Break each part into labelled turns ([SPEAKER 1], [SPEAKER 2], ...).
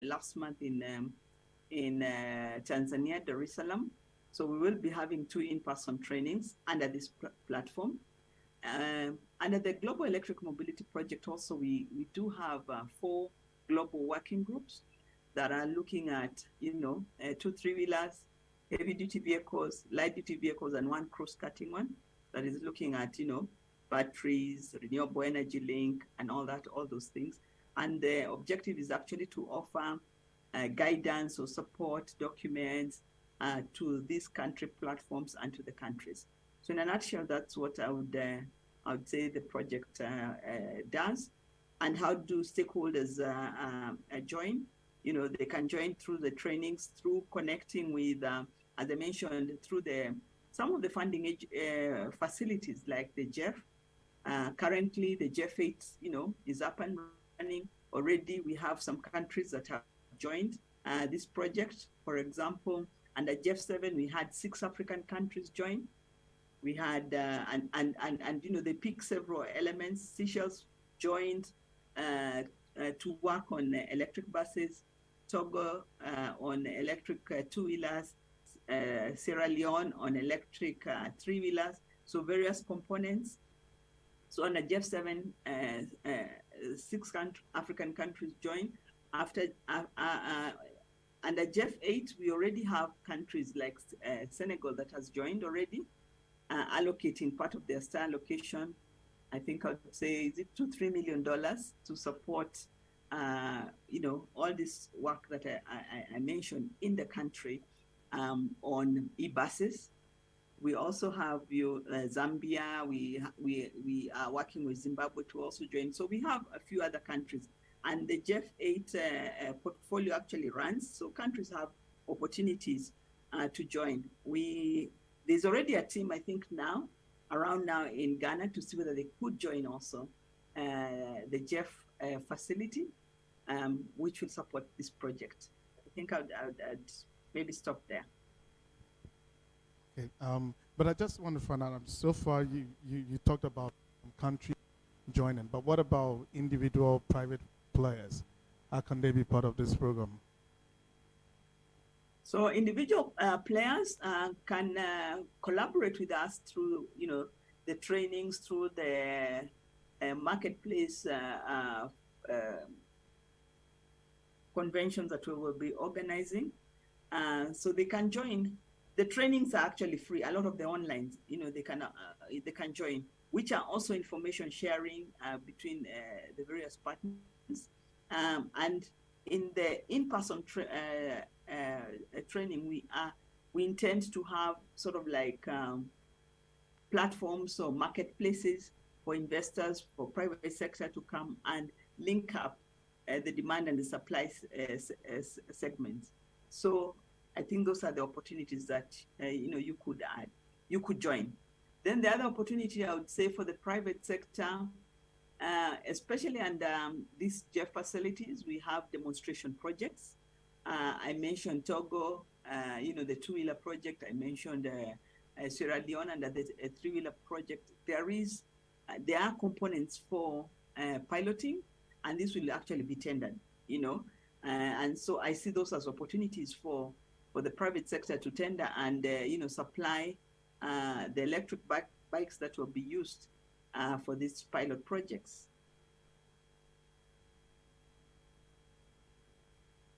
[SPEAKER 1] last month in Tanzania, Dar es Salaam. So we will be having 2 in-person trainings under this platform. Under the Global Electric Mobility Project also, we do have 4 global working groups that are looking at, 2 3-wheelers, heavy-duty vehicles, light-duty vehicles, and 1 cross-cutting one that is looking at, batteries, renewable energy link, and all those things. And the objective is actually to offer guidance or support documents to these country platforms and to the countries. So in a nutshell, that's what I would say the project does. And how do stakeholders join? They can join through the trainings, through connecting with, as I mentioned, through some of the funding facilities like the GEF. Currently, the GEF 8, is up and running. Already, we have some countries that have joined this project. For example, under GEF 7, we had 6 African countries join. We had, they pick several elements. Seychelles joined to work on electric buses, Togo on electric 2-wheelers, Sierra Leone on electric 3-wheelers. So various components. So under GEF 7, 6 African countries joined. After under GEF 8, we already have countries like Senegal that has joined already, allocating part of their star allocation. I think I would say, is it $2-3 million to support, all this work that I mentioned in the country on e-buses. We also have Zambia. We are working with Zimbabwe to also join. So we have a few other countries, and the GEF 8 portfolio actually runs. So countries have opportunities to join. There's already a team, I think, around now in Ghana to see whether they could join also the GEF facility, which will support this project. I think I'd maybe stop there.
[SPEAKER 2] Okay, but I just want to find out, so far you talked about country joining, but what about individual private players? How can they be part of this program?
[SPEAKER 1] So individual players can collaborate with us through, the trainings, through the marketplace conventions that we will be organizing. So they can join. The trainings are actually free. A lot of the online, they can join, which are also information sharing between the various partners. And in the in-person training, we intend to have sort of like platforms or marketplaces for investors, for private sector to come and link up the demand and the supply segments. So I think those are the opportunities that you could join. Then the other opportunity I would say for the private sector, especially under these GEF facilities, we have demonstration projects. I mentioned Togo, the 2-wheeler project. I mentioned Sierra Leone under the 3-wheeler project. There are components for piloting, and this will actually be tendered, and so I see those as opportunities for the private sector to tender and supply the electric bikes that will be used for these pilot projects.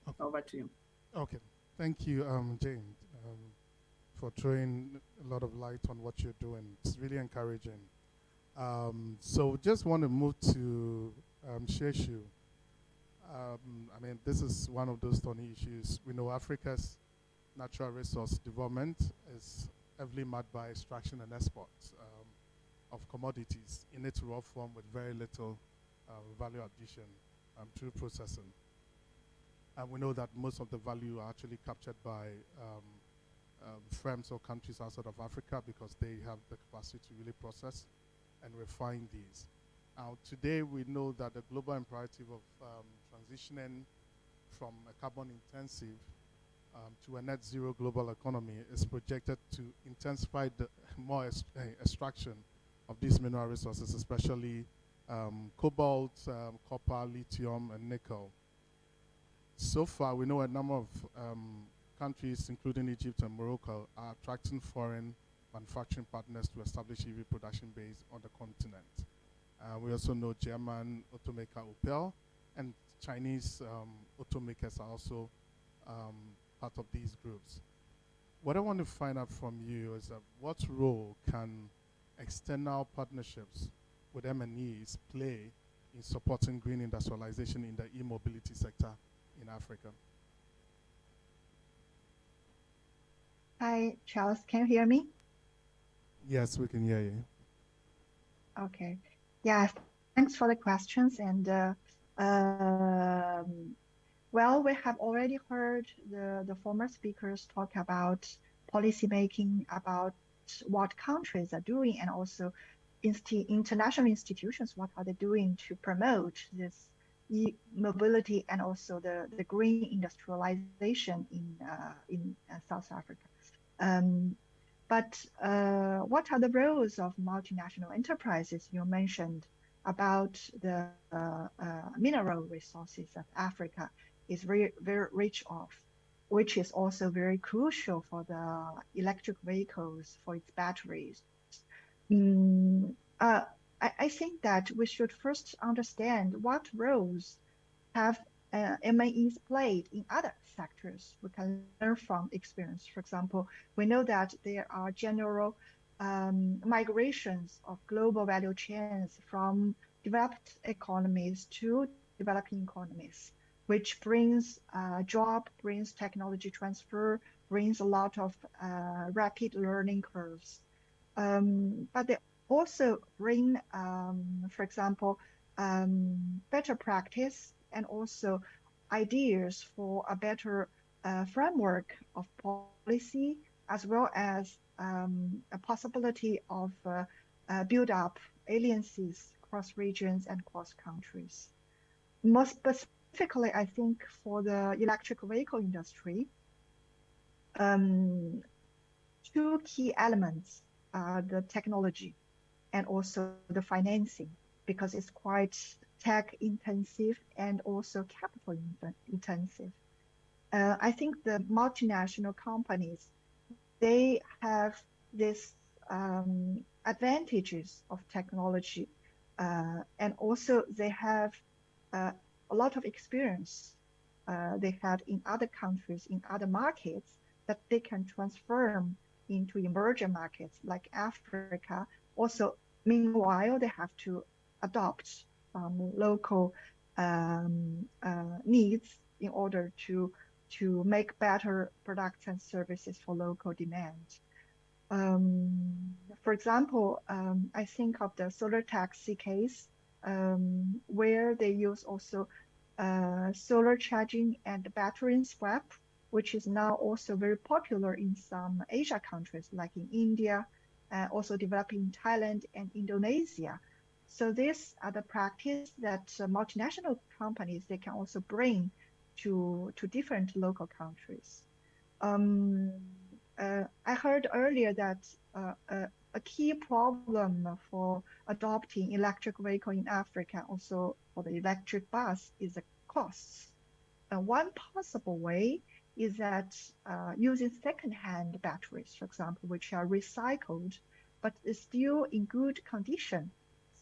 [SPEAKER 1] Okay. Over to you.
[SPEAKER 2] Okay, thank you, Jane, for throwing a lot of light on what you're doing. It's really encouraging. So just want to move to Sheshu. This is one of those thorny issues. We know Africa's natural resource development is heavily marked by extraction and export of commodities in its raw form with very little value addition through processing. And we know that most of the value are actually captured by firms or countries outside of Africa because they have the capacity to really process and refine these. Today we know that the global imperative of transitioning from a carbon-intensive to a net zero global economy is projected to intensify the more extraction of these mineral resources, especially cobalt, copper, lithium, and nickel. so far, we know a number of countries, including Egypt and Morocco, are attracting foreign manufacturing partners to establish EV production base on the continent. We also know German automaker Opel and Chinese automakers are also part of these groups. What I want to find out from you is what role can external partnerships with M&Es play in supporting green industrialization in the e-mobility sector in Africa?
[SPEAKER 3] Hi, Charles, can you hear me?
[SPEAKER 2] Yes, we can hear you.
[SPEAKER 3] Okay. Yeah, thanks for the questions. And well, we have already heard the former speakers talk about policy making, about what countries are doing, and also international institutions, what are they doing to promote this e-mobility and also the green industrialization in South Africa. But what are the roles of multinational enterprises? You mentioned about the mineral resources that Africa is very rich of, which is also very crucial for the electric vehicles, for its batteries. I think that we should first understand what roles have M&Es played in other sectors. We can learn from experience. For example, we know that there are general migrations of global value chains from developed economies to developing economies, which brings job, brings technology transfer, brings a lot of rapid learning curves. But they also bring, for example, better practice and also ideas for a better framework of policy, as well as a possibility of build up alliances across regions and across countries. More specifically, I think for the electric vehicle industry, two key elements are the technology and also the financing, because it's quite tech intensive and also capital intensive. I think the multinational companies, they have this advantages of technology, and also they have a lot of experience they had in other countries, in other markets, that they can transform into emerging markets like Africa. Also, meanwhile, they have to adopt local needs in order to make better products and services for local demand. For example, I think of the solar taxi case, where they use also solar charging and battery swap, which is now also very popular in some Asia countries, like in India, also developing Thailand and Indonesia. So these are the practice that multinational companies, they can also bring to different local countries. I heard earlier that a key problem for adopting electric vehicle in Africa, also for the electric bus, is the costs. One possible way is that using second-hand batteries, for example, which are recycled, but is still in good condition.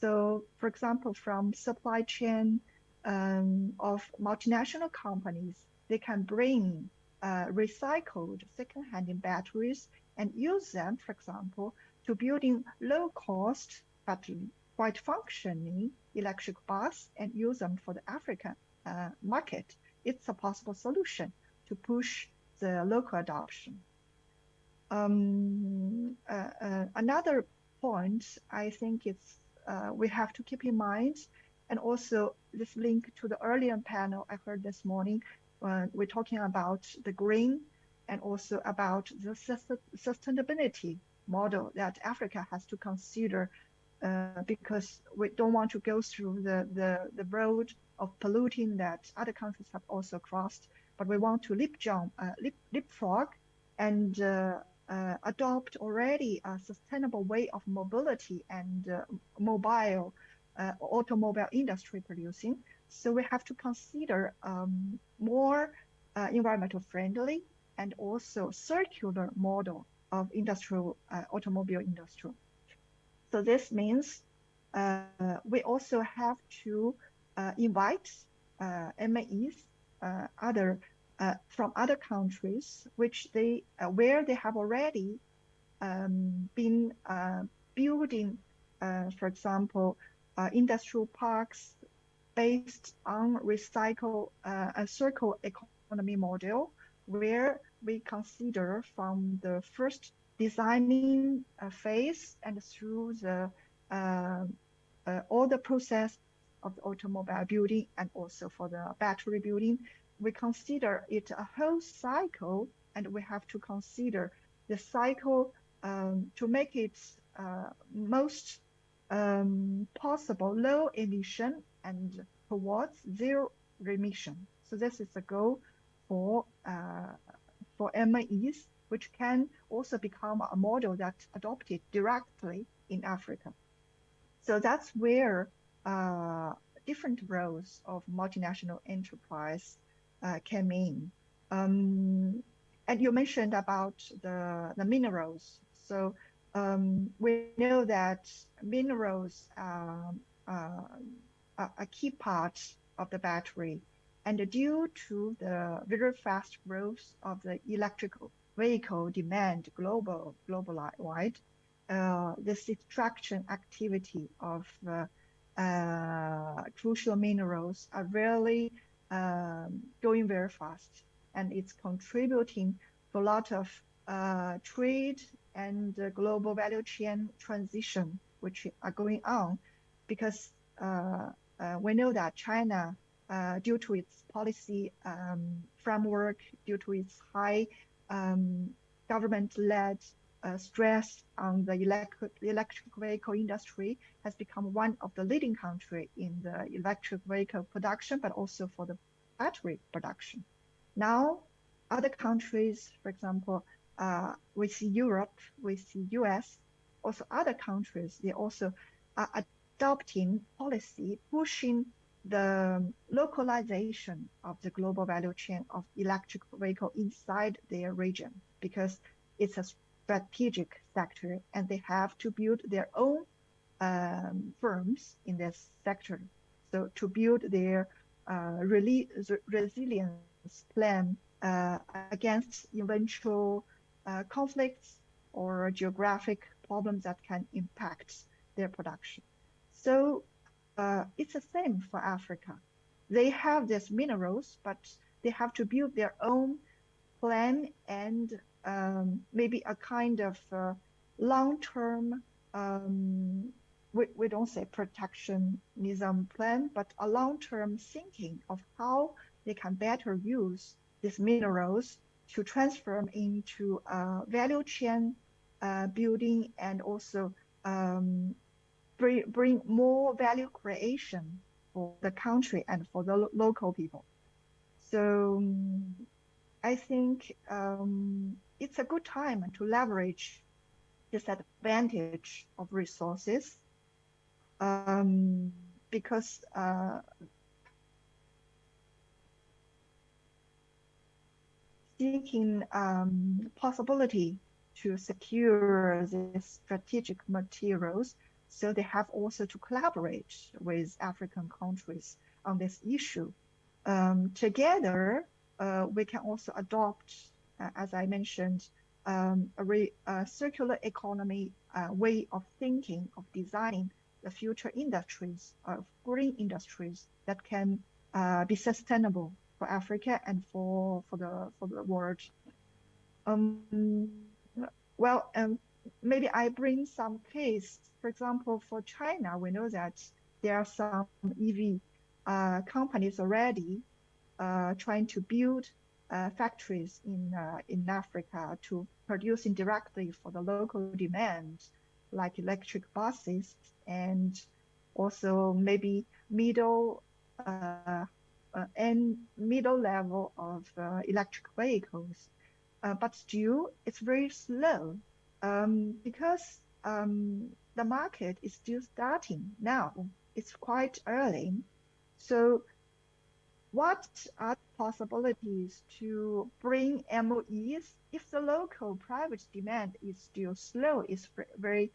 [SPEAKER 3] So, for example, from supply chain of multinational companies, they can bring recycled second-hand batteries and use them, for example, to building low-cost but quite functioning electric bus and use them for the African market. It's a possible solution to push the local adoption. Another point I think it's we have to keep in mind, and also this link to the earlier panel I heard this morning, we're talking about the green and also about the sustainability model that Africa has to consider, because we don't want to go through the road of polluting that other countries have also crossed, but we want to leapfrog and adopt already a sustainable way of mobility and automobile industry producing, So we have to consider more environmental friendly and also circular model of industrial automobile industry. So this means we also have to invite MAEs from other countries, which where they have already been building, for example, industrial parks based on a circle economy model, where we consider from the first designing phase and through the all the process of the automobile building and also for the battery building, we consider it a whole cycle, and we have to consider the cycle to make it most possible low emission and towards zero emission. So this is a goal for MAEs, which can also become a model that's adopted directly in Africa. So that's where different roles of multinational enterprise came in. And you mentioned about the minerals. So we know that minerals are a key part of the battery. And due to the very fast growth of the electrical vehicle demand global-wide, this extraction activity of crucial minerals are really going very fast, and it's contributing to a lot of trade and global value chain transition, which are going on, because we know that China, due to its policy framework, due to its high government-led stress on the electric vehicle industry, has become one of the leading country in the electric vehicle production, but also for the battery production. Now, other countries, for example, we see Europe, we see US, also other countries, they also are adopting policy pushing the localization of the global value chain of electric vehicle inside their region, because it's a strategic sector and they have to build their own firms in this sector. So to build their resilience plan against eventual conflicts or geographic problems that can impact their production. So it's the same for Africa. They have these minerals, but they have to build their own plan and maybe a kind of long-term, we don't say protectionism plan, but a long-term thinking of how they can better use these minerals to transform into value chain building and also bring more value creation for the country and for the local people. So I think it's a good time to leverage this advantage of resources because seeking possibility to secure these strategic materials. So they have also to collaborate with African countries on this issue. Together, we can also adopt, as I mentioned, a circular economy way of thinking, of designing the future industries, of green industries that can be sustainable for Africa and for the world. Maybe I bring some case. For example, for China, we know that there are some EV companies already trying to build factories in Africa to produce indirectly for the local demand, like electric buses and also maybe middle level of electric vehicles. But still, it's very slow because the market is still starting now. It's quite early. So what are the possibilities to bring MOEs if the local private demand is still slow, is very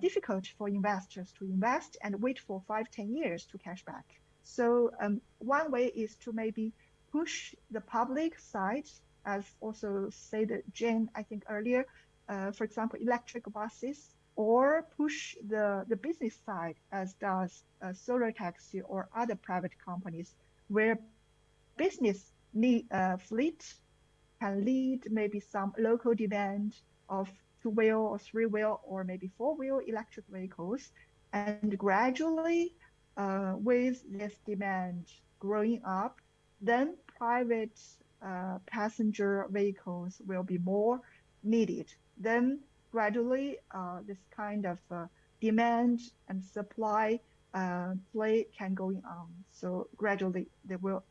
[SPEAKER 3] difficult for investors to invest and wait for 5, 10 years to cash back. So one way is to maybe push the public side, as also said Jane, I think earlier, for example, electric buses, or push the business side, as does solar taxi or other private companies, where business need fleet can lead maybe some local demand of two-wheel or three-wheel or maybe four-wheel electric vehicles. And gradually, with this demand growing up, then private passenger vehicles will be more needed. Then gradually, this kind of demand and supply play can going on. So gradually, they will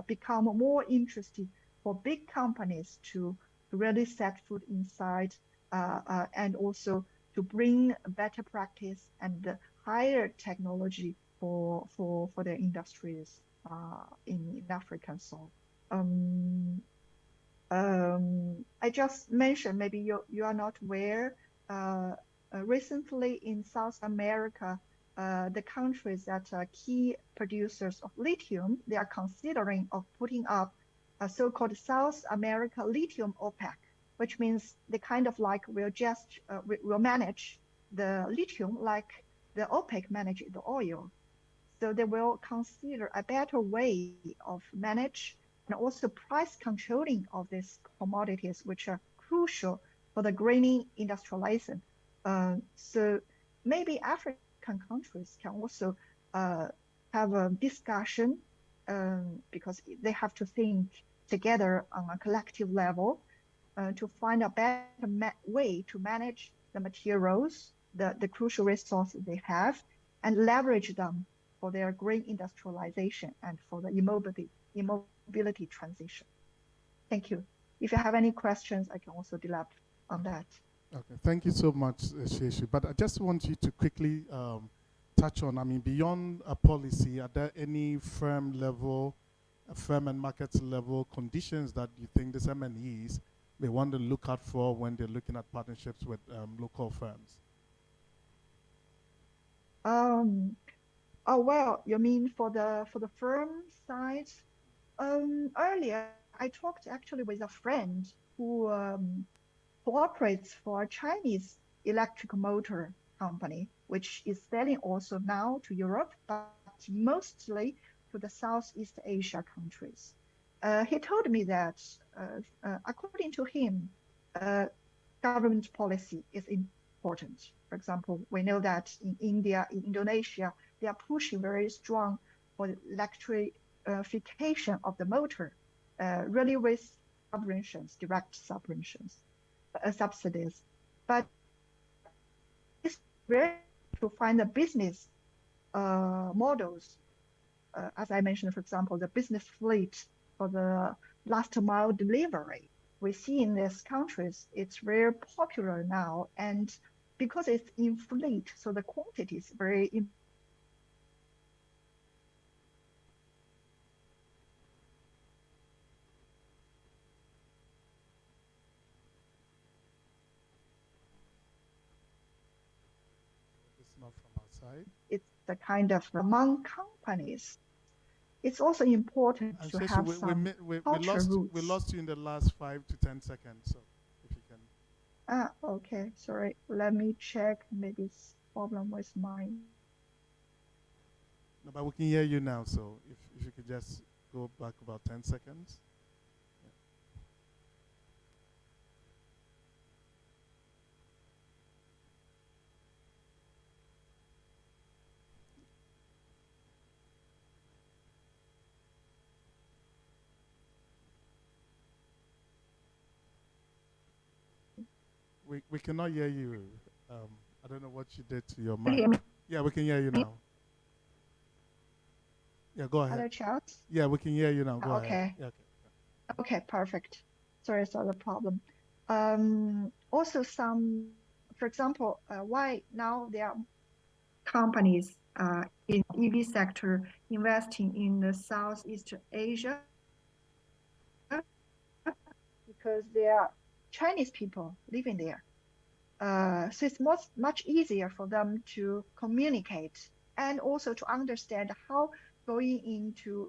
[SPEAKER 3] become more interesting for big companies to really set foot inside and also to bring better practice and higher technology for their industries in Africa. So I just mentioned, maybe you are not aware, recently in South America, the countries that are key producers of lithium, they are considering of putting up a so-called South America lithium OPEC, which means they kind of like will manage the lithium like the OPEC manage the oil. So they will consider a better way of manage and also price controlling of these commodities, which are crucial for the greening industrialization. So maybe African countries can also have a discussion because they have to think together on a collective level to find a better way to manage the materials, the crucial resources they have, and leverage them for their green industrialization and for the immobility transition. Thank you. If you have any questions, I can also elaborate on that.
[SPEAKER 2] Okay, thank you so much, Sheshu. But I just want you to quickly touch on, I mean, beyond a policy, are there any firm and market level conditions that you think the MNEs may want to look out for when they're looking at partnerships with local firms?
[SPEAKER 3] Oh well, you mean for the firm side? Earlier I talked actually with a friend who cooperates for a Chinese electric motor company, which is selling also now to Europe, but mostly to the Southeast Asia countries. He told me that according to him, government policy is important. For example, we know that in India, in Indonesia, they are pushing very strong for electrification of the motor, really with subventions, direct subventions, subsidies. But it's rare to find the business models. As I mentioned, for example, the business fleet for the last mile delivery. We see in these countries, it's very popular now. And because it's in fleet, so the quantity is very important.
[SPEAKER 2] It's not from outside.
[SPEAKER 3] It's the kind of among companies. It's also important to have some culture roots.
[SPEAKER 2] We lost you in the last 5 to 10 seconds. So if you can.
[SPEAKER 3] Okay. Sorry. Let me check. Maybe it's problem with mine.
[SPEAKER 2] No, but we can hear you now. So if you could just go back about 10 seconds. We cannot hear you. I don't know what you did to your mic. Yeah, we can hear you now. Yeah, go ahead.
[SPEAKER 3] Hello, chat.
[SPEAKER 2] Yeah, we can hear you now. Go ahead.
[SPEAKER 3] Yeah, okay, perfect. Sorry, I saw the problem. Also, for example, why now there are companies in EV sector investing in the Southeast Asia because there are Chinese people living there. So it's much easier for them to communicate and also to understand how going into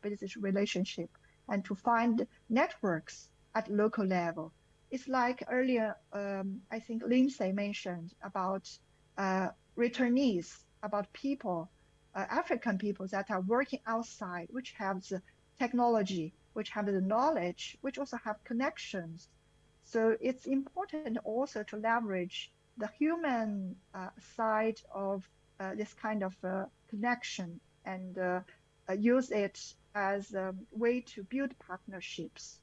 [SPEAKER 3] business relationship, and to find networks at local level. It's like earlier, I think Lindsay mentioned about returnees, about people, African people that are working outside, which have the technology, which have the knowledge, which also have connections. So it's important also to leverage the human side of this kind of connection and use it as a way to build partnerships.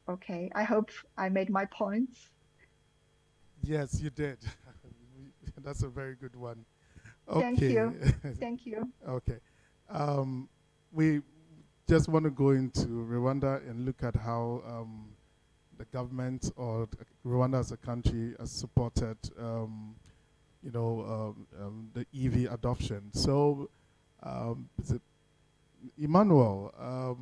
[SPEAKER 3] Okay, I hope I made my points.
[SPEAKER 2] Yes, you did. That's a very good one.
[SPEAKER 3] Thank
[SPEAKER 2] Okay.
[SPEAKER 3] you. Thank you.
[SPEAKER 2] Okay. We just want to go into Rwanda and look at how the government or Rwanda as a country has supported, the EV adoption. So, Emmanuel,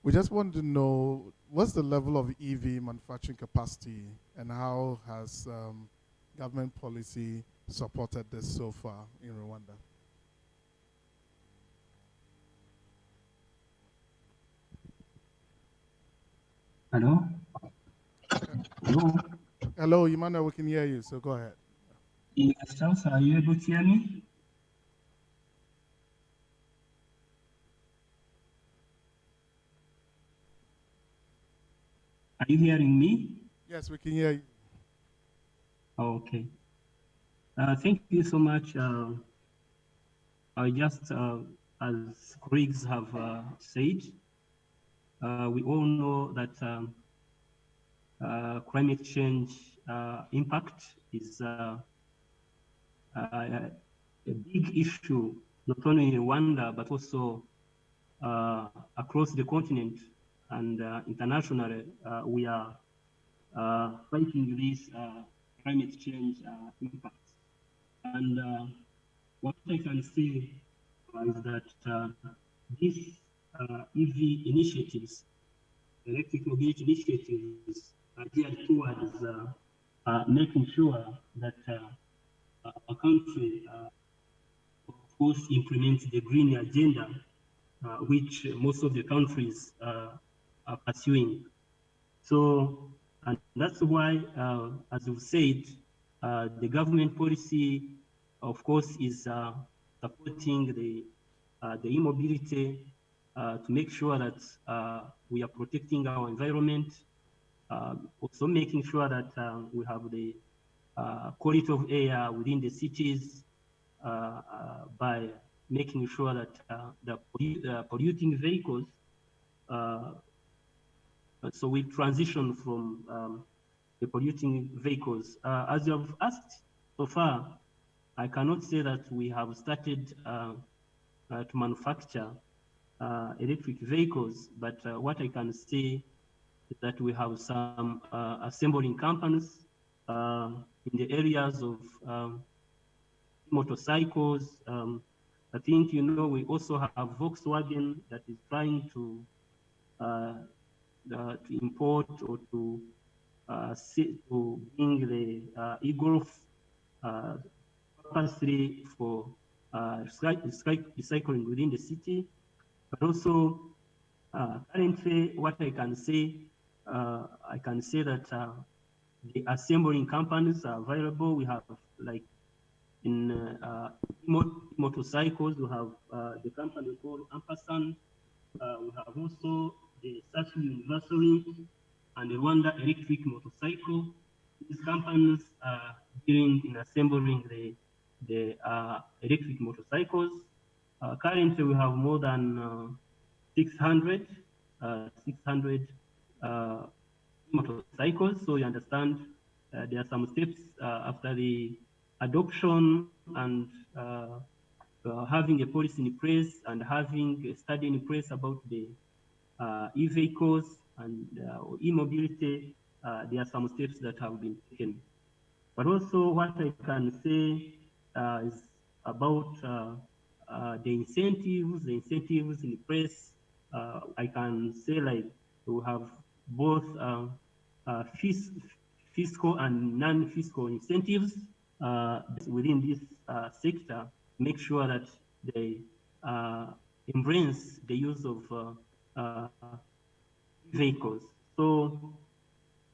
[SPEAKER 2] we just want to know what's the level of EV manufacturing capacity and how has government policy supported this so far in Rwanda?
[SPEAKER 4] Hello? Hello?
[SPEAKER 2] Hello, Emmanuel, we can hear you, so go ahead.
[SPEAKER 4] Yes, Charles, are you able to hear me? Are you hearing me?
[SPEAKER 2] Yes, we can hear you.
[SPEAKER 4] Okay. Thank you so much. I just, as colleagues have said, we all know that climate change impact is a big issue, not only in Rwanda, but also across the continent and internationally. We are fighting this climate change impact. And what I can say is that these EV initiatives, electric mobility initiatives, are geared towards making sure that a country, of course, implements the green agenda, which most of the countries are pursuing. So, and that's why, as you've said, the government policy, of course, is supporting the e-mobility to make sure that we are protecting our environment, also making sure that we have the quality of air within the cities by making sure that the polluting vehicles, so we transition from the polluting vehicles. As you have asked so far, I cannot say that we have started to manufacture electric vehicles, but what I can say is that we have some assembling companies in the areas of motorcycles. I think, we also have Volkswagen that is trying to import or to bring the e-Golf capacity for recycling within the city. But also, currently, what I can say that the assembling companies are available. We have, like, in motorcycles, we have the company called Ampersand. We have also the Sasu Universal and the Rwanda Electric Motorcycle. These companies are dealing in assembling the electric motorcycles. Currently, we have more than 600 motorcycles. So you understand there are some steps after the adoption and having a policy in place and having a study in place about the e-vehicles and e-mobility. There are some steps that have been taken. But also what I can say is about the incentives in place. I can say like we have both fiscal and non-fiscal incentives within this sector. Make sure that they embrace the use of vehicles. So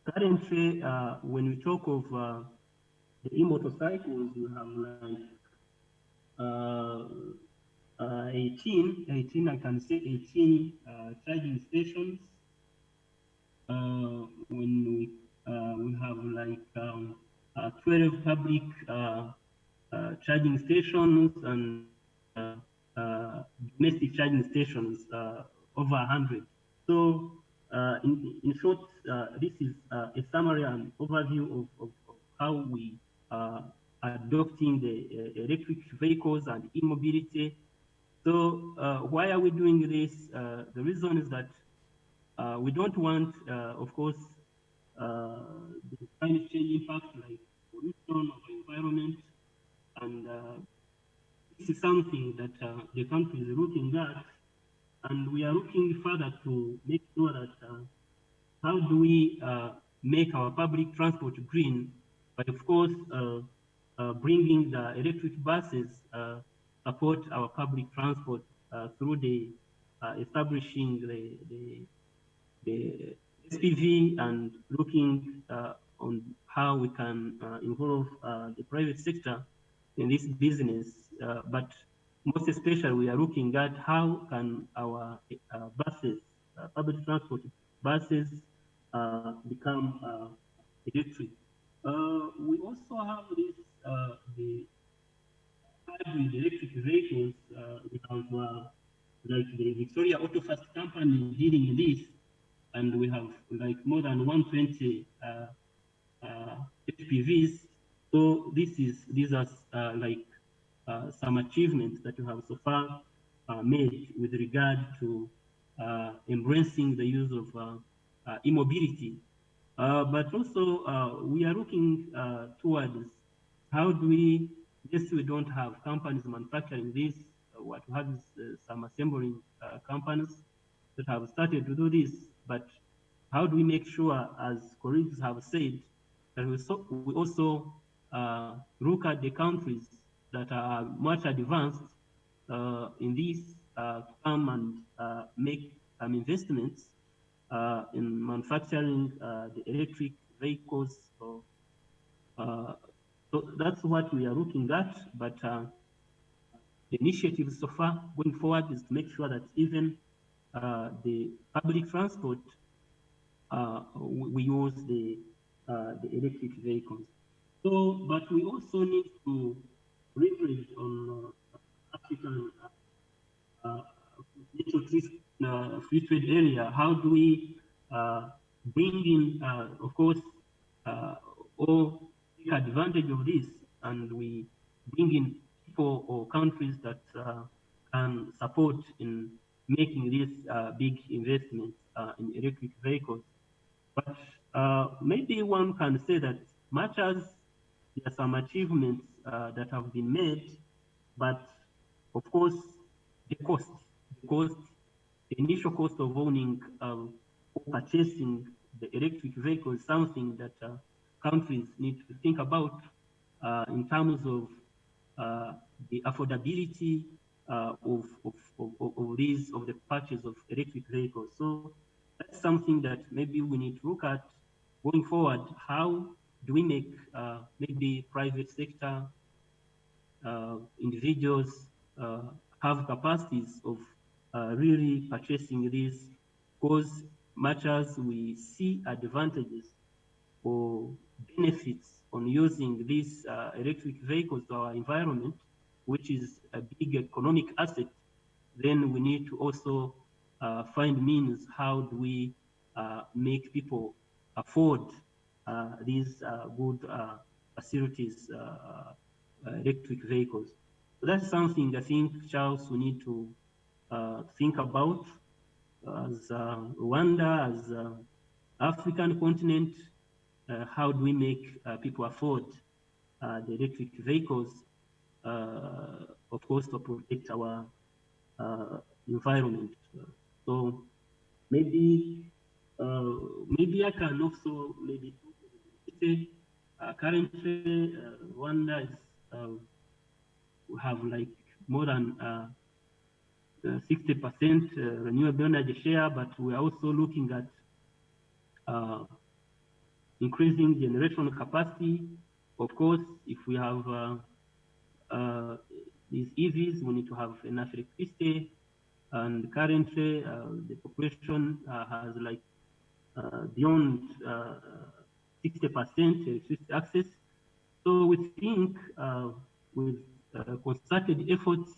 [SPEAKER 4] currently, when we talk of the e-motorcycles, we have like 18, I can say 18 charging stations. When we have like 12 public charging stations and domestic charging stations, over 100. So in short, this is a summary and overview of how we are adopting the electric vehicles and e-mobility. So why are we doing this? The reason is that we don't want, of course, the climate change impact like pollution of the environment, and this is something that the country is looking at, and we are looking further to make sure that how do we make our public transport green, but of course bringing the electric buses support our public transport through the establishing the SPV and looking on how we can involve the private sector in this business. But most especially, we are looking at how can our buses, public transport buses, become electric. We also have this the hybrid electric vehicles. We have like the Victoria Auto Fast company dealing in this, and we have like more than 120 HPVs. So these are like some achievements that we have so far made with regard to embracing the use of e-mobility. But also we are looking towards how do we, yes, we don't have companies manufacturing this. What we have is some assembling companies that have started to do this. But how do we make sure, as colleagues have said, that we also look at the countries that are much advanced in this to come and make some investments in manufacturing the electric vehicles. So that's what we are looking at. But the initiative so far going forward is to make sure that even the public transport we use the electric vehicles. So, but we also need to leverage on African free trade area. How do we bring in, of course, or take advantage of this, and we bring in people or countries that can support in making these big investments in electric vehicles. But maybe one can say that much as there are some achievements that have been made, but of course, the initial cost of owning or purchasing the electric vehicle is something that countries need to think about in terms of the affordability of the purchase of electric vehicles. So that's something that maybe we need to look at going forward. How do we make maybe private sector individuals have capacities of really purchasing these? Because much as we see advantages or benefits on using these electric vehicles to our environment, which is a big economic asset, then we need to also find means. How do we make people afford these good facilities, electric vehicles? So that's something I think, Charles, we need to think about as Rwanda, as African continent. How do we make people afford the electric vehicles? of course, to protect our environment. So maybe maybe I can also maybe say currently Rwanda is we have like more than 60% renewable energy share, but we are also looking at increasing generation capacity. Of course, if we have these EVs, we need to have enough electricity. And currently, the population has like beyond 60% electricity access. So we think with concerted efforts,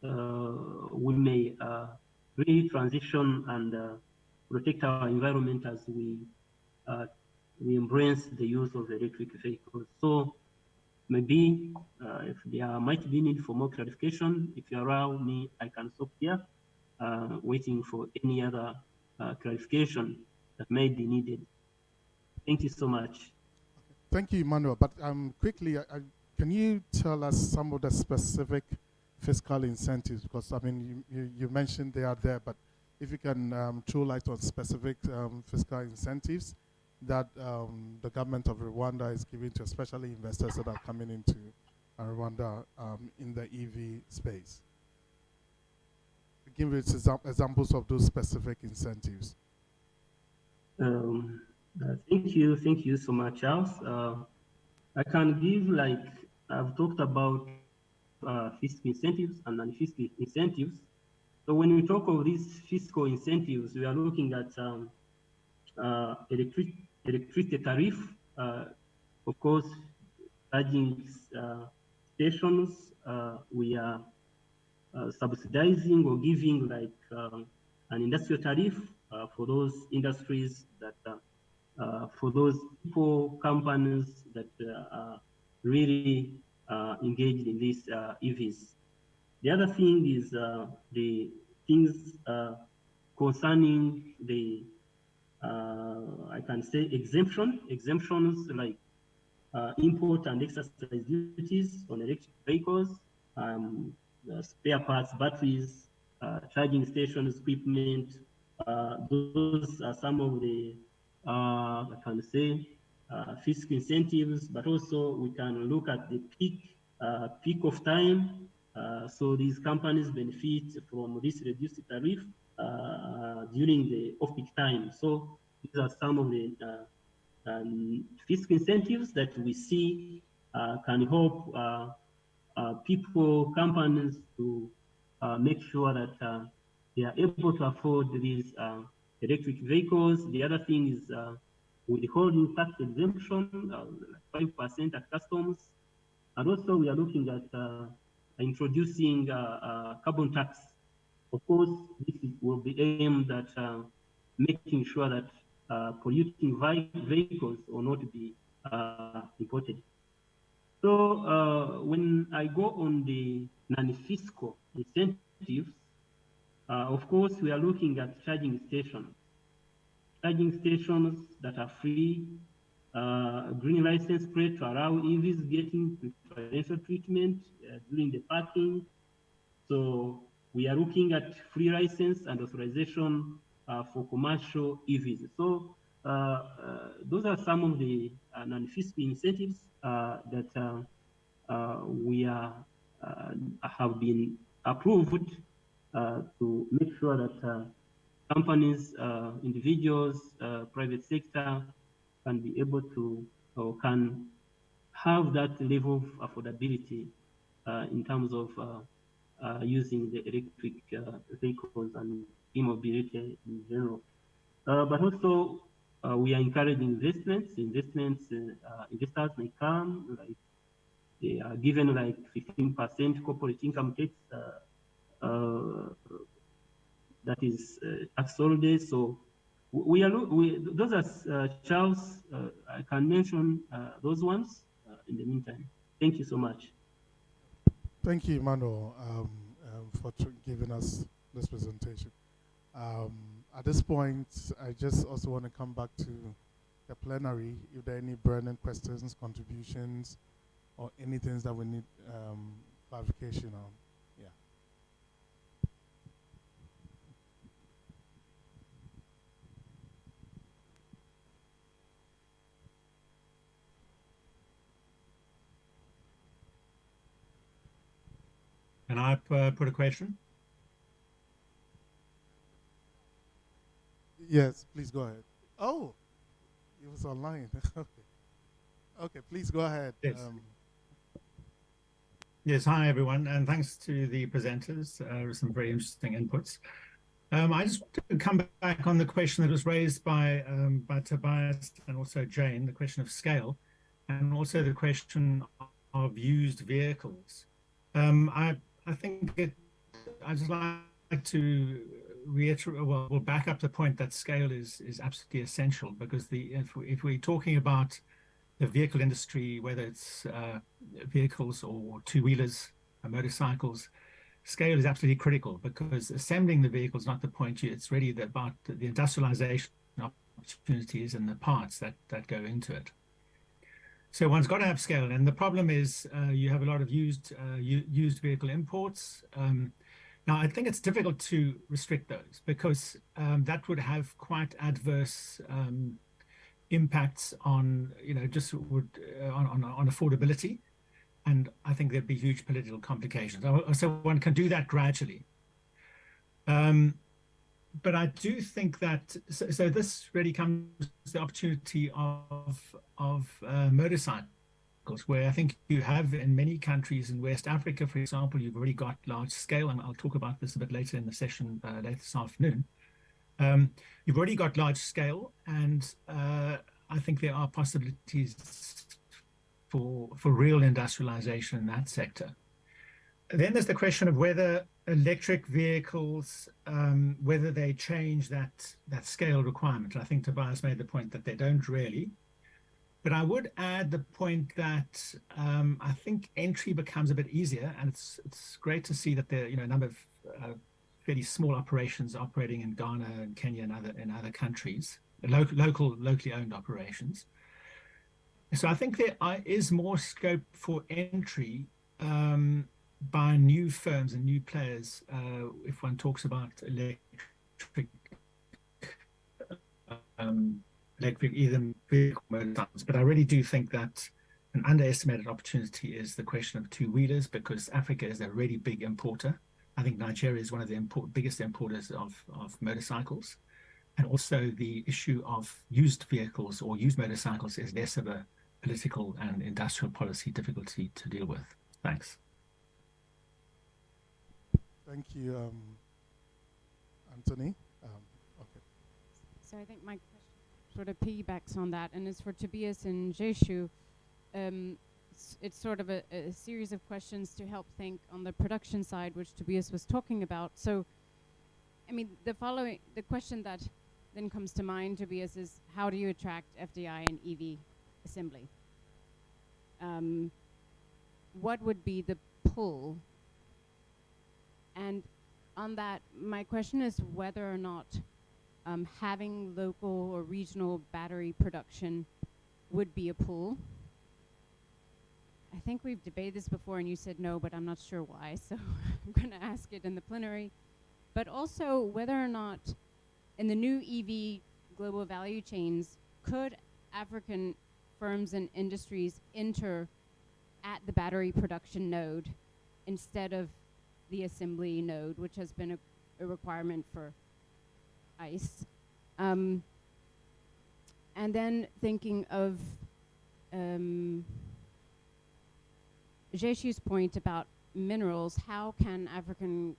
[SPEAKER 4] we may really transition and protect our environment as we embrace the use of electric vehicles. So maybe if there might be need for more clarification, if you allow me, I can stop here, waiting for any other clarification that may be needed. Thank you so much.
[SPEAKER 2] Thank you, Emmanuel. But quickly, can you tell us some of the specific fiscal incentives? Because I mean, you mentioned they are there, but if you can throw light on specific fiscal incentives that the government of Rwanda is giving to especially investors that are coming into Rwanda in the EV space. Give us examples of those specific incentives.
[SPEAKER 4] Thank you so much, Charles. I can give, like, I've talked about fiscal incentives and non-fiscal incentives. So when we talk of these fiscal incentives, we are looking at electricity tariff, of course, charging stations. We are subsidizing or giving like an industrial tariff for those industries that for those people, companies that are really engaged in these EVs. The other thing is the things concerning the, I can say exemptions like import and exercise duties on electric vehicles, spare parts, batteries, charging stations, equipment. Those are some of the, I can say, fiscal incentives, but also we can look at the peak of time. So these companies benefit from this reduced tariff during the off-peak time. So these are some of the fiscal incentives that we see can help people, companies to make sure that they are able to afford these electric vehicles. The other thing is withholding tax exemption, 5% at customs. And also we are looking at introducing carbon tax. Of course, this will be aimed at making sure that polluting vehicles will not be imported. So when I go on the non-fiscal incentives, of course, we are looking at charging stations that are free, green license plate to allow EVs getting preferential treatment during the parking. So we are looking at free license and authorization for commercial EVs. So those are some of the non-fiscal incentives that we have been approved to make sure that companies, individuals, private sector can be able to or can have that level of affordability in terms of using the electric vehicles and e-mobility in general. But also we are encouraging investments. Investors may come, like they are given like 15% corporate income tax that is tax holiday. So those are Charles. I can mention those ones in the meantime. Thank you so much.
[SPEAKER 2] Thank you, Emmanuel, for giving us this presentation. At this point, I just also want to come back to the plenary. If there are any burning questions, contributions, or anything that we need clarification on. Yeah.
[SPEAKER 5] Can I put a question?
[SPEAKER 2] Yes, please go ahead. Oh, it was online. Okay. Okay, please go ahead.
[SPEAKER 5] Yes. Yes, hi everyone, and thanks to the presenters, some very interesting inputs. I just want to come back on the question that was raised by Tobias and also Jane, the question of scale, and also the question of used vehicles. I think I just like to reiterate, well, we'll back up the point that scale is absolutely essential, because if we're talking about the vehicle industry, whether it's vehicles or two-wheelers, motorcycles, scale is absolutely critical, because assembling the vehicle is not the point. It's really about the industrialization opportunities and the parts that go into it. So one's got to have scale, and the problem is you have a lot of used vehicle imports. Now, I think it's difficult to restrict those, because that would have quite adverse impacts on, just on affordability, and I think there'd be huge political complications. So one can do that gradually. But I do think that so this really comes to the opportunity of motorcycles, where I think you have in many countries in West Africa, for example, you've already got large scale, and I'll talk about this a bit later in the session later this afternoon. You've already got large scale, and I think there are possibilities for real industrialization in that sector. Then there's the question of whether electric vehicles, whether they change that scale requirement. I think Tobias made the point that they don't really. But I would add the point that I think entry becomes a bit easier, and it's great to see that there a number of fairly small operations operating in Ghana and Kenya and other countries, locally owned operations. So I think there is more scope for entry by new firms and new players if one talks about electric either vehicle motorcycles. But I really do think that an underestimated opportunity is the question of two-wheelers, because Africa is a really big importer. I think Nigeria is one of the biggest importers of motorcycles. And also the issue of used vehicles or used motorcycles is less of a political and industrial policy difficulty to deal with. Thanks.
[SPEAKER 2] Thank you, Anthony. Okay.
[SPEAKER 6] So I think my question sort of piggybacks on that, and it's for Tobias and Jeshu. It's sort of a series of questions to help think on the production side, which Tobias was talking about. So, I mean, the question that then comes to mind, Tobias, is how do you attract FDI and EV assembly? What would be the pull? And on that, my question is whether or not having local or regional battery production would be a pull. I think we've debated this before and you said no, but I'm not sure why, so I'm going to ask it in the plenary. But also whether or not in the new EV global value chains, could African firms and industries enter at the battery production node instead of the assembly node, which has been a requirement for ICE. And then thinking of Jeshu's point about minerals, how can African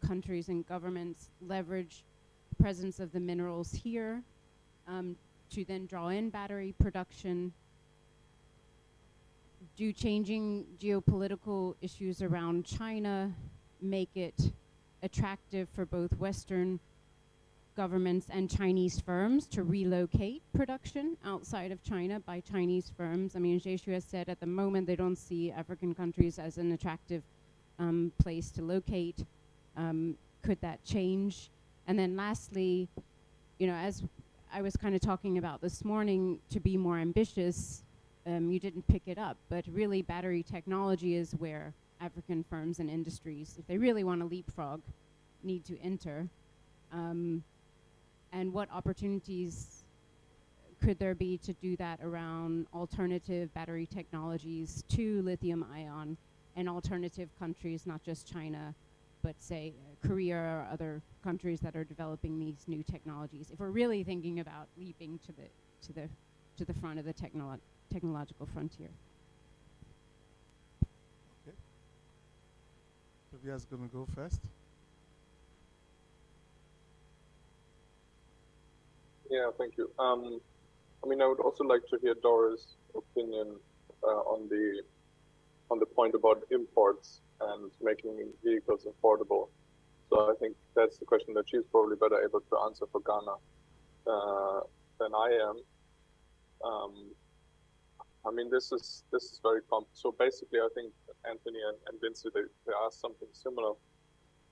[SPEAKER 6] countries and governments leverage the presence of the minerals here to then draw in battery production? Do changing geopolitical issues around China make it attractive for both Western governments and Chinese firms to relocate production outside of China by Chinese firms? I mean, Jeshu has said at the moment they don't see African countries as an attractive place to locate. Could that change? And then lastly, as I was kind of talking about this morning, to be more ambitious, you didn't pick it up, but really battery technology is where African firms and industries, if they really want to leapfrog, need to enter? And what opportunities could there be to do that around alternative battery technologies to lithium ion in alternative countries, not just China, but say Korea or other countries that are developing these new technologies? If we're really thinking about leaping to the front of the technological frontier.
[SPEAKER 2] Okay. Tobias is going to go first.
[SPEAKER 7] Yeah, thank you. I mean, I would also like to hear Dora's opinion on the point about imports and making vehicles affordable. So I think that's the question that she's probably better able to answer for Ghana than I am. I mean, this is very complex. So basically, I think Anthony and Lindsay, they asked something similar,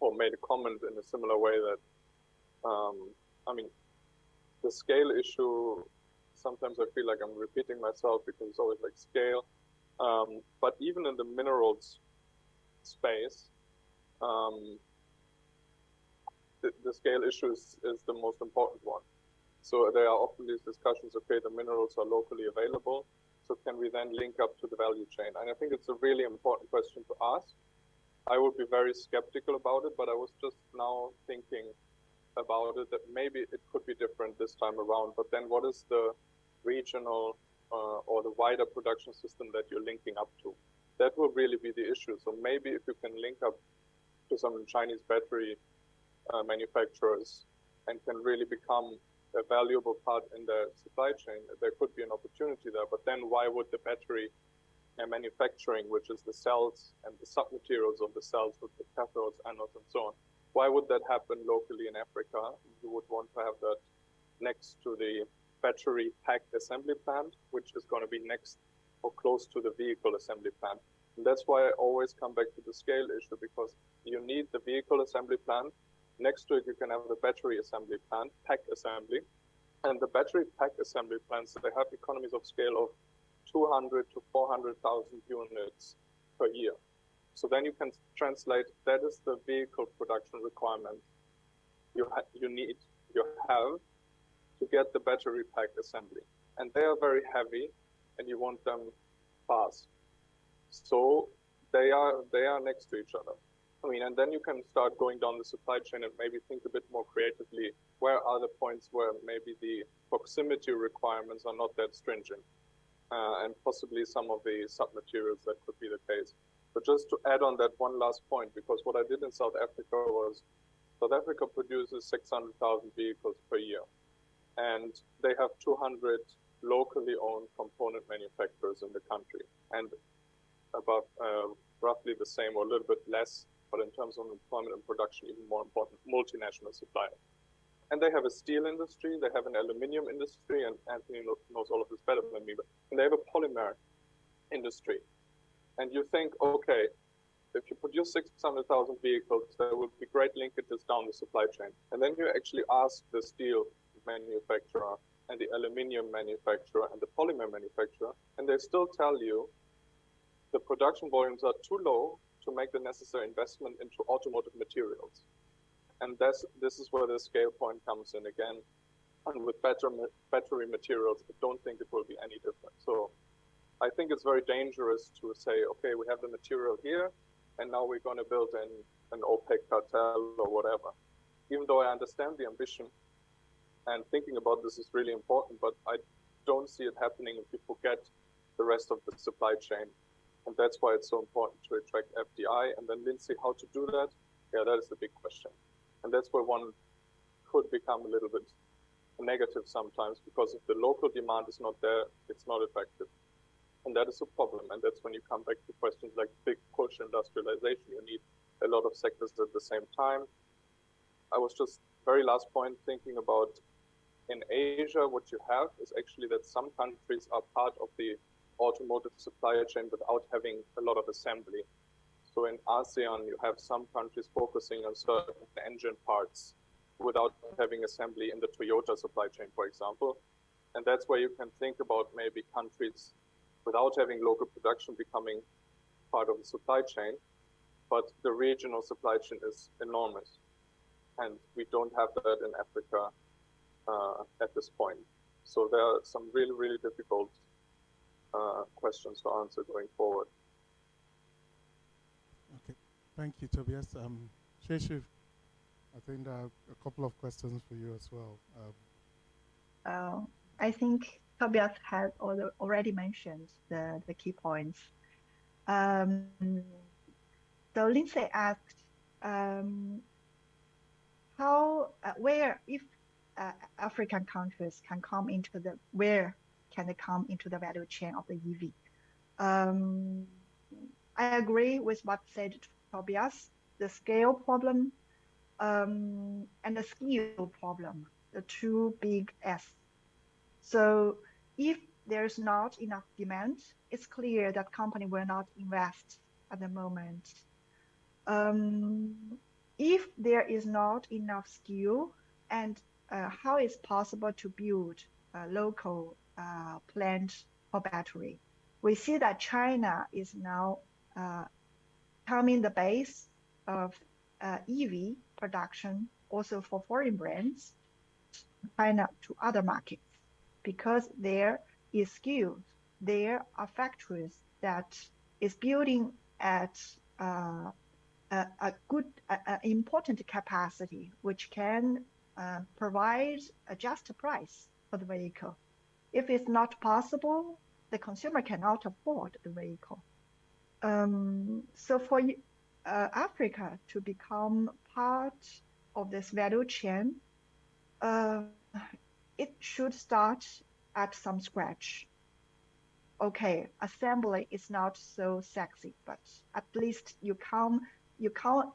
[SPEAKER 7] or made a comment in a similar way that, I mean, the scale issue, sometimes I feel like I'm repeating myself because it's always like scale. But even in the minerals space, the scale issue is the most important one. So there are often these discussions, okay, the minerals are locally available, so can we then link up to the value chain? And I think it's a really important question to ask. I would be very skeptical about it, but I was just now thinking about it that maybe it could be different this time around. But then what is the regional or the wider production system that you're linking up to? That will really be the issue. So maybe if you can link up to some Chinese battery manufacturers and can really become a valuable part in the supply chain, there could be an opportunity there. But then why would the battery manufacturing, which is the cells and the sub-materials of the cells with the cathodes, anodes, and so on, why would that happen locally in Africa? You would want to have that next to the battery pack assembly plant, which is going to be next or close to the vehicle assembly plant. And that's why I always come back to the scale issue, because you need the vehicle assembly plant. Next to it, you can have the battery assembly plant, pack assembly. And the battery pack assembly plants, they have economies of scale of 200 to 400,000 units per year. So then you can translate, that is the vehicle production requirement you have to get the battery pack assembly. And they are very heavy and you want them fast. So they are next to each other. I mean, and then you can start going down the supply chain and maybe think a bit more creatively, where are the points where maybe the proximity requirements are not that stringent, and possibly some of the sub-materials that could be the case. But just to add on that one last point, because what I did in South Africa was, South Africa produces 600,000 vehicles per year, and they have 200 locally owned component manufacturers in the country, and about roughly the same or a little bit less, but in terms of employment and production, even more important, multinational suppliers. And they have a steel industry, they have an aluminium industry, and Anthony knows all of this better than me, and they have a polymer industry. And you think, okay, if you produce 600,000 vehicles, there will be great linkages down the supply chain. And then you actually ask the steel manufacturer and the aluminium manufacturer and the polymer manufacturer, and they still tell you the production volumes are too low to make the necessary investment into automotive materials. And this is where the scale point comes in again. And with battery materials, I don't think it will be any different. So I think it's very dangerous to say, okay, we have the material here, and now we're going to build an OPEC cartel or whatever. Even though I understand the ambition, and thinking about this is really important, but I don't see it happening if you forget the rest of the supply chain. And that's why it's so important to attract FDI. And then Lindsay, how to do that? Yeah, that is the big question. And that's where one could become a little bit negative sometimes, because if the local demand is not there, it's not effective. And that is a problem. And that's when you come back to questions like big push industrialization. You need a lot of sectors at the same time. I was just, very last point, thinking about in Asia, what you have is actually that some countries are part of the automotive supply chain without having a lot of assembly. So in ASEAN, you have some countries focusing on certain engine parts without having assembly in the Toyota supply chain, for example. And that's where you can think about maybe countries without having local production becoming part of the supply chain. but the regional supply chain is enormous. And we don't have that in Africa at this point. So there are some really, really difficult questions to answer going forward.
[SPEAKER 2] Okay, thank you, Tobias. Sheshi, I think there are a couple of questions for you as well.
[SPEAKER 3] I think Tobias has already mentioned the key points. So Lindsay asked, where, if African countries can come into where can they come into the value chain of the EV? I agree with what said Tobias, the scale problem and the skill problem, the two big S. So if there's not enough demand, it's clear that company will not invest at the moment. If there is not enough skill, and how is possible to build a local plant for battery? We see that China is now becoming the base of EV production, also for foreign brands, China to other markets, because there is skills, there are factories that is building at a good, important capacity, which can provide a just price for the vehicle. If it's not possible, the consumer cannot afford the vehicle. So for Africa to become part of this value chain, it should start at some scratch. Okay, assembly is not so sexy, but at least you come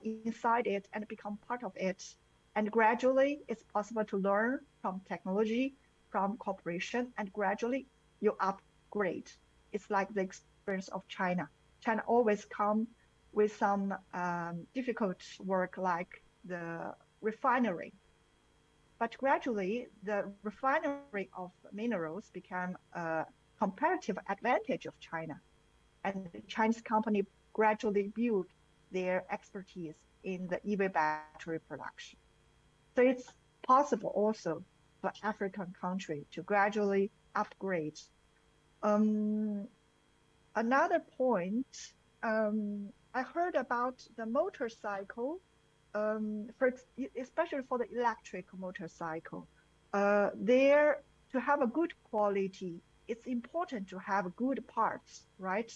[SPEAKER 3] inside it and become part of it. And gradually it's possible to learn from technology, from cooperation, and gradually you upgrade. It's like the experience of China. China always come with some difficult work like the refinery. But gradually the refinery of minerals became a comparative advantage of China. And the Chinese company gradually build their expertise in the EV battery production. So it's possible also for African country to gradually upgrade. Another point, I heard about the motorcycle, especially for the electric motorcycle. There, to have a good quality, it's important to have good parts, right?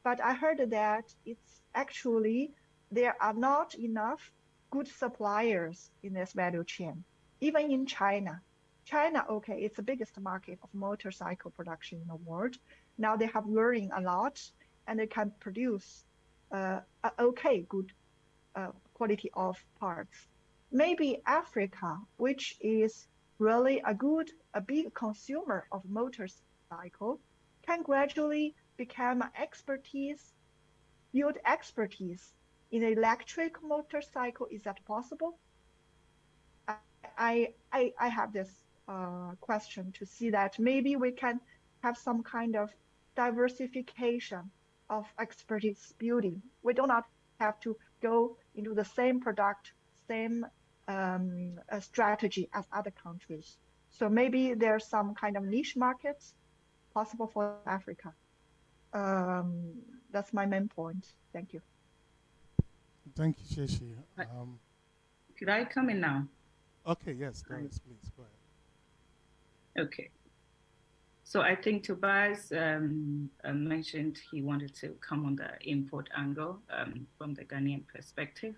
[SPEAKER 3] But I heard that it's actually, there are not enough good suppliers in this value chain, even in China. China, okay, it's the biggest market of motorcycle production in the world. Now they have learning a lot, and they can produce good quality of parts. Maybe Africa, which is really a big consumer of motorcycle, can gradually become build expertise in electric motorcycle. Is that possible? I have this question to see that maybe we can have some kind of diversification of expertise building. We do not have to go into the same product, same strategy as other countries. So maybe there's some kind of niche markets possible for Africa. That's my main point. Thank you.
[SPEAKER 2] Thank you, Sheshi.
[SPEAKER 8] Could I come in now?
[SPEAKER 2] Okay, yes, Doris, please go ahead.
[SPEAKER 8] Okay. So I think Tobias mentioned he wanted to come on the import angle from the Ghanaian perspective.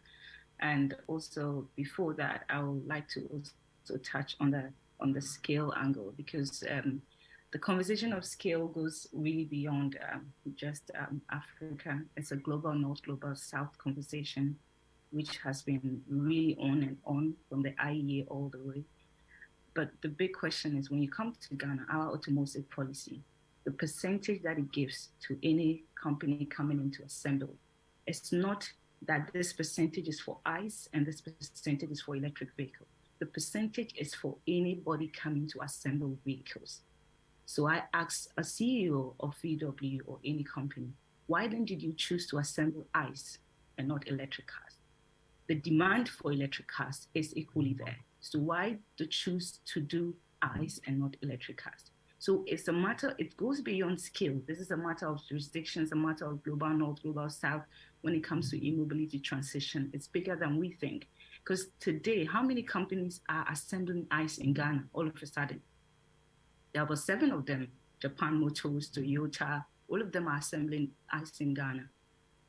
[SPEAKER 8] And also before that, I would like to also touch on the scale angle, because the conversation of scale goes really beyond just Africa. It's a global north, global south conversation, which has been really on and on from the IEA all the way. But the big question is, when you come to Ghana, our automotive policy, the percentage that it gives to any company coming into assembly, it's not that this percentage is for ICE and this percentage is for electric vehicle. The percentage is for anybody coming to assemble vehicles. So I asked a CEO of VW or any company, why then did you choose to assemble ICE? and not electric cars. The demand for electric cars is equally there. So why to choose to do ICE and not electric cars? So it's a matter, it goes beyond skill. This is a matter of jurisdictions, a matter of global north, global south when it comes to e-mobility transition. It's bigger than we think. Because today, how many companies are assembling ICE in Ghana all of a sudden? There were 7 of them, Japan Motors, Toyota, all of them are assembling ICE in Ghana.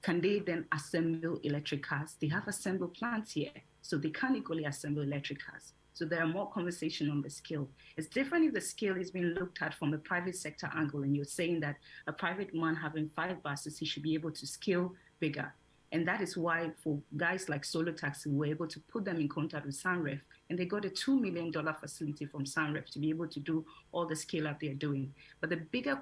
[SPEAKER 8] Can they then assemble electric cars? They have assembly plants here, so they can't equally assemble electric cars. So there are more conversation on the scale. It's different if the scale is being looked at from a private sector angle and you're saying that a private man having 5 buses, he should be able to scale bigger. And that is why for guys like Solo Taxi, we were able to put them in contact with Sunref, and they got a $2 million facility from Sunref to be able to do all the scale up they're doing. But the bigger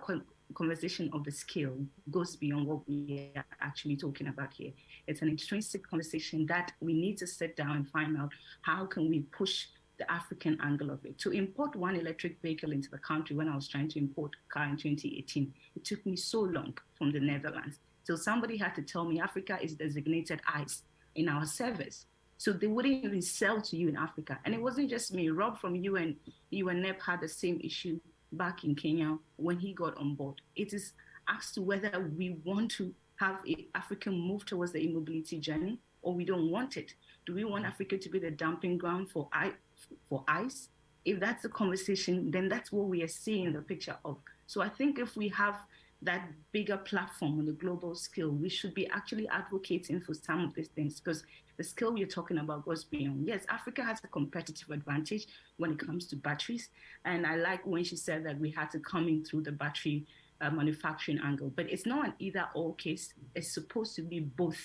[SPEAKER 8] conversation of the scale goes beyond what we are actually talking about here. It's an intrinsic conversation that we need to sit down and find out how can we push the African angle of it. To import one electric vehicle into the country, when I was trying to import a car in 2018, it took me so long from the Netherlands. So somebody had to tell me Africa is designated ICE in our service. So they wouldn't even sell to you in Africa. And it wasn't just me. Rob from UNEP had the same issue back in Kenya when he got on board. It is as to whether we want to have an African move towards the e-mobility journey or we don't want it. Do we want Africa to be the dumping ground for ICE? If that's the conversation, then that's what we are seeing the picture of. So I think if we have that bigger platform on the global scale, we should be actually advocating for some of these things, because the scale we're talking about goes beyond. Yes, Africa has a competitive advantage when it comes to batteries. And I like when she said that we had to come in through the battery manufacturing angle, but it's not an either or case. It's supposed to be both.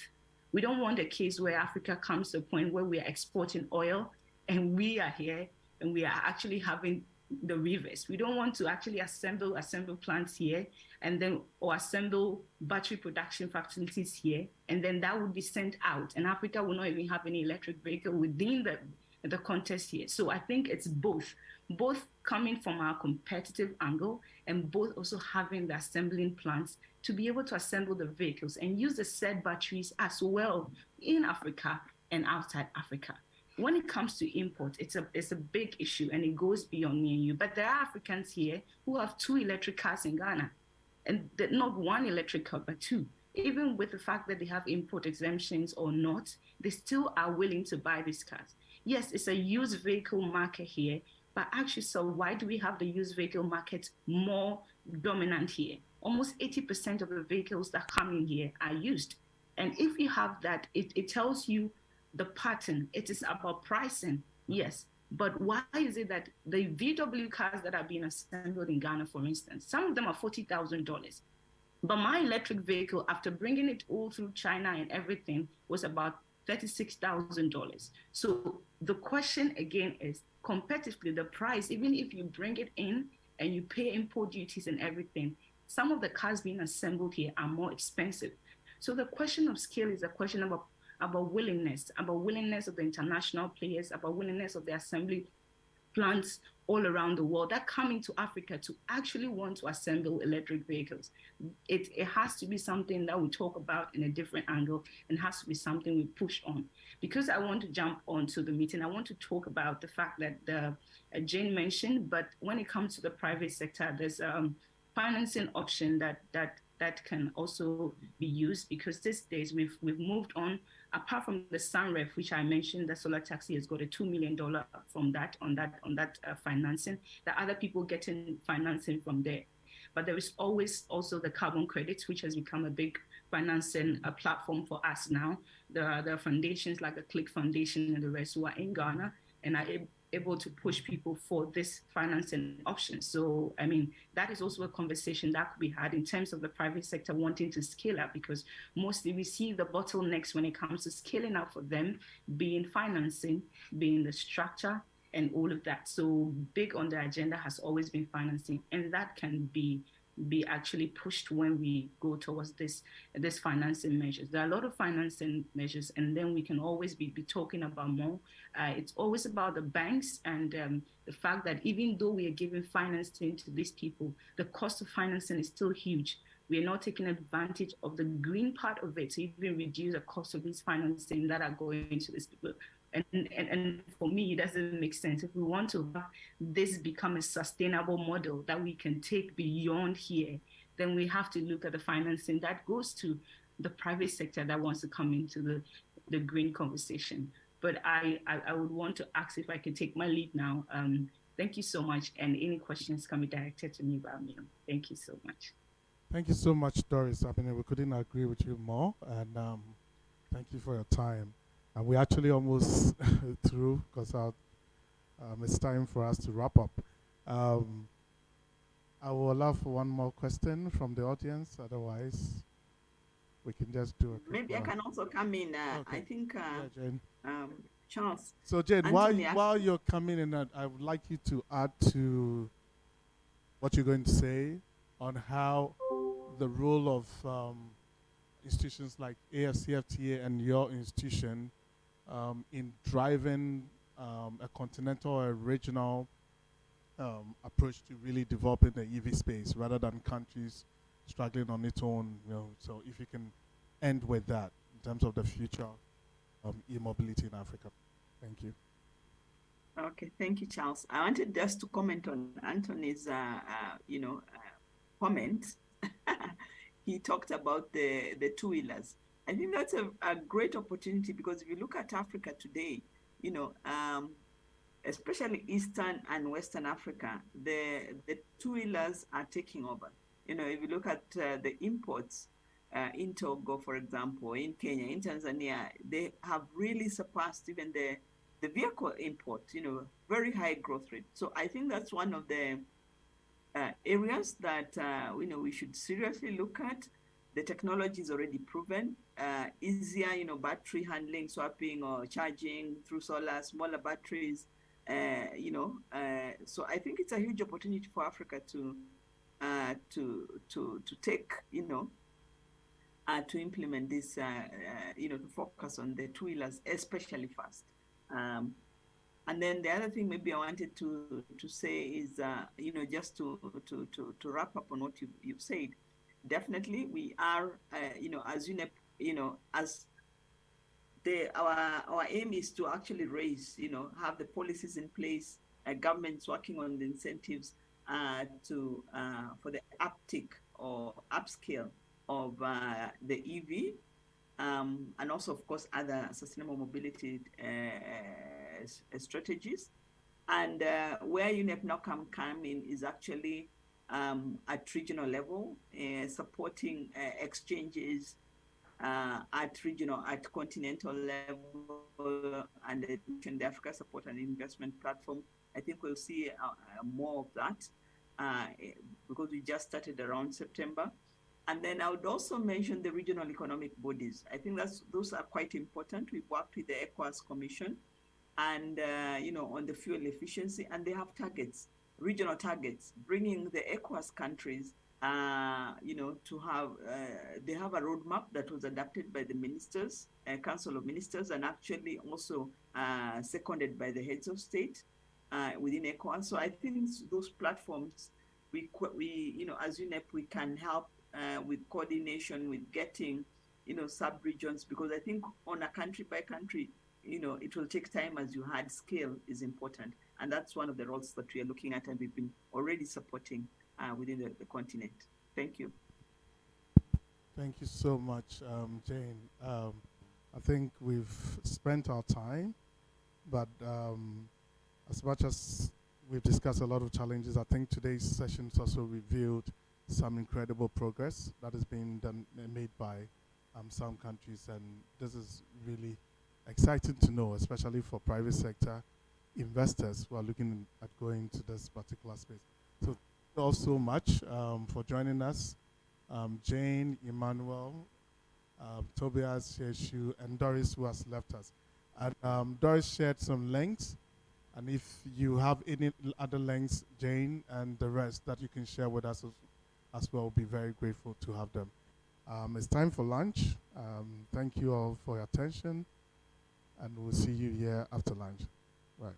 [SPEAKER 8] We don't want a case where Africa comes to a point where we are exporting oil and we are here and we are actually having the reverse. We don't want to actually assemble plants here and then or assemble battery production facilities here, and then that would be sent out, and Africa will not even have any electric vehicle within the context here. So I think it's both coming from our competitive angle and both also having the assembling plants to be able to assemble the vehicles and use the said batteries as well in Africa and outside Africa. When it comes to import, it's a big issue and it goes beyond me and you. But there are Africans here who have 2 electric cars in Ghana, and not 1 electric car, but 2. Even with the fact that they have import exemptions or not, they still are willing to buy these cars. Yes, it's a used vehicle market here, but actually, so why do we have the used vehicle market more dominant here? Almost 80% of the vehicles that come in here are used. And if you have that, it tells you the pattern. It is about pricing, yes. But why is it that the VW cars that are being assembled in Ghana, for instance, some of them are $40,000. But my electric vehicle, after bringing it all through China and everything, was about $36,000. So the question again is, competitively, the price, even if you bring it in and you pay import duties and everything, some of the cars being assembled here are more expensive. So the question of scale is a question about willingness of the international players, about willingness of the assembly plants all around the world that come into Africa to actually want to assemble electric vehicles. It has to be something that we talk about in a different angle and has to be something we push on. Because I want to jump onto the meeting, I want to talk about the fact that Jane mentioned, but when it comes to the private sector, there's a financing option that can also be used, because these days we've moved on. Apart from the Sunref, which I mentioned, the Solar Taxi has got a $2 million from that on that financing. There are other people getting financing from there, but there is always also the carbon credits, which has become a big financing platform for us now. There are foundations like the Click Foundation and the rest who are in Ghana and are able to push people for this financing option. So, I mean, that is also a conversation that could be had in terms of the private sector wanting to scale up, because mostly we see the bottlenecks when it comes to scaling up for them, being financing, being the structure and all of that. So big on the agenda has always been financing, and that can be actually pushed when we go towards this financing measures. There are a lot of financing measures, and then we can always be talking about more. It's always about the banks and the fact that even though we are giving financing to these people, the cost of financing is still huge. we are not taking advantage of the green part of it to even reduce the cost of these financing that are going to these people. And for me, it doesn't make sense. If we want to have this become a sustainable model that we can take beyond here, then we have to look at the financing that goes to the private sector that wants to come into the green conversation. But I would want to ask if I can take my lead now. Thank you so much. And any questions can be directed to me by mail. Thank you so much.
[SPEAKER 2] Thank you so much, Doris. I mean, we couldn't agree with you more. And thank you for your time. And we're actually almost through because it's time for us to wrap up. I will allow for one more question from the audience. Otherwise, we can just do a quick
[SPEAKER 1] Maybe I can also come in.
[SPEAKER 2] Okay.
[SPEAKER 1] I think,
[SPEAKER 2] Jane.
[SPEAKER 1] Charles.
[SPEAKER 2] So, Jane,
[SPEAKER 1] Anthony,
[SPEAKER 2] while you're coming in, I would like you to add to what you're going to say on how the role of institutions like AFCFTA and your institution in driving a continental or regional approach to really developing the EV space rather than countries struggling on its own. So if you can end with that in terms of the future of e-mobility in Africa. Thank you.
[SPEAKER 1] Okay, thank you, Charles. I wanted just to comment on Anthony's, comment. He talked about the two-wheelers. I think that's a great opportunity because if you look at Africa today, especially Eastern and Western Africa, the two-wheelers are taking over. If you look at the imports in Togo, for example, in Kenya, in Tanzania, they have really surpassed even the vehicle import, very high growth rate. So I think that's one of the areas that, we should seriously look at. The technology is already proven, easier, battery handling, swapping or charging through solar, smaller batteries, so I think it's a huge opportunity for Africa to take, to implement this, to focus on the two-wheelers, especially fast. And then the other thing maybe I wanted to say is, just to wrap up on what you've said, definitely we are, as UNEP, as our aim is to actually raise, have the policies in place, governments working on the incentives for the uptick or upscale of the EV, and also, of course, other sustainable mobility strategies. And where UNEP now come in is actually at regional level, supporting exchanges at continental level, and the Africa Support and Investment Platform. I think we'll see more of that because we just started around September. And then I would also mention the regional economic bodies. I think those are quite important. We've worked with the ECOWAS Commission and, on the fuel efficiency, and they have targets, regional targets, bringing the ECOWAS countries, to have, they have a roadmap that was adopted by the ministers, Council of Ministers, and actually also seconded by the heads of state within ECOWAS. So I think those platforms, we as UNEP, we can help with coordination, with getting, sub-regions, because I think on a country by country, it will take time. As you had, scale is important. And that's one of the roles that we are looking at and we've been already supporting within the continent. Thank you.
[SPEAKER 2] Thank you so much, Jane. I think we've spent our time, but as much as we've discussed a lot of challenges, I think today's sessions also revealed some incredible progress that is being made by some countries, and this is really exciting to know, especially for private sector investors who are looking at going to this particular space. So thank you all so much for joining us. Jane, Emmanuel, Tobias, Sheshu, and Doris, who has left us. And Doris shared some links, and if you have any other links, Jane and the rest that you can share with us as well, we'll be very grateful to have them. It's time for lunch. Thank you all for your attention, and we'll see you here after lunch. Right.